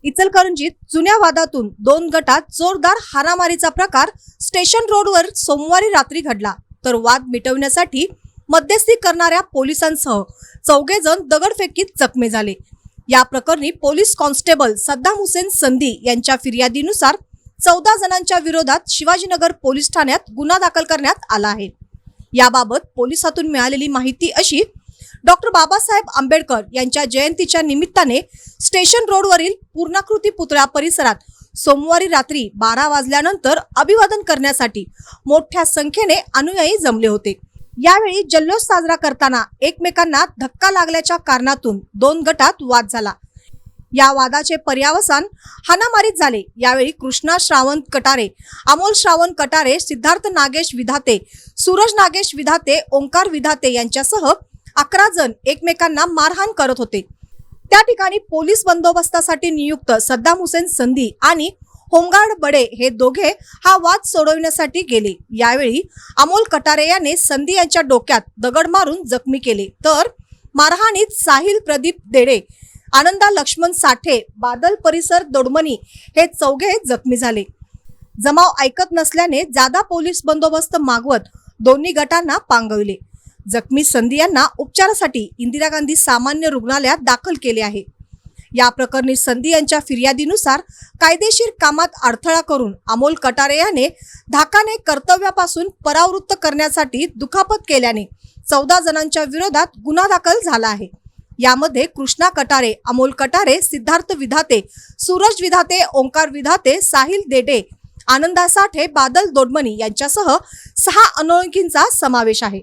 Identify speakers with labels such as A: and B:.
A: इचलकरंजीत जुन्या वादातून दोन गटात जोरदार हाणामारीचा प्रकार स्टेशन रोडवर सोमवारी रात्री घडला। तर वाद मिटवण्यासाठी मध्यस्थी करणाऱ्या पोलिसांसह चौघे जण दगडफेकीत जखमी झाले। या प्रकरणी पोलीस कॉन्स्टेबल सद्दाम हुसेन संधी यांच्या फिर्यादीनुसार 14 जणांच्या विरोधात शिवाजीनगर पोलीस ठाण्यात गुन्हा दाखल करण्यात आला आहे। याबाबत पोलिसातून मिळालेली माहिती अशी: डॉक्टर बाबासाहेब आंबेडकर यांच्या जयंतीच्या निमित्ताने स्टेशन रोडवरील पूर्णाकृती पुतळा परिसरात सोमवारी रात्री 12 वाजल्यानंतर अभिवादन करण्यासाठी मोठ्या संख्येने अनुयायी जमले होते। यावेळी जल्लोष साजरा करताना एकमेकांना धक्का लागल्याच्या कारणातून दोन गटात वाद झाला। या वादाचे पर्यावसान हाणामारीत झाले। यावेळी कृष्णा श्रावण कटारे, अमोल श्रावण कटारे, सिद्धार्थ नागेश विधाते, सूरज नागेश विधाते, ओंकार विधाते यांच्यासह 11 जण एकमेकांना मारहाण करत होते। त्या ठिकाणी पोलीस बंदोबस्तासाठी नियुक्त सद्दाम हुसेन संधी आणि होमगार्ड बडे हे दोघे हा वाद सोडवण्यासाठी गेले। यावेळी अमोल कटारे याने संधी यांच्या डोक्यात दगड मारून जखमी केले। तर मारहाणीत साहिल प्रदीप देडे, आनंदा लक्ष्मण साठे, बादल परिसर दोडमणी हे चौघे जखमी झाले। जमाव ऐकत नसल्याने जादा पोलीस बंदोबस्त मागवत दोन्ही गटांना पांगविले। जखमी संधी यांना उपचारासाठी इंदिरा गांधी सामान्य रुग्णालयात दाखल केले आहे। या प्रकरणी संधी यांच्या फिर्यादीनुसार कायदेशीर कामात अडथळा करून अमोल कटारे याने धाकाने कर्तव्यापासून परावृत्त करण्यासाठी दुखापत केल्याने 14 जणांच्या विरोधात गुन्हा दाखल झाला आहे। यामध्ये कृष्णा कटारे, अमोल कटारे, सिद्धार्थ विधाते, सूरज विधाते, ओंकार विधाते, साहिल देडे, आनंदा साठे, बादल दोडमणी यांच्यासह 6 अनोळखींचा समावेश आहे।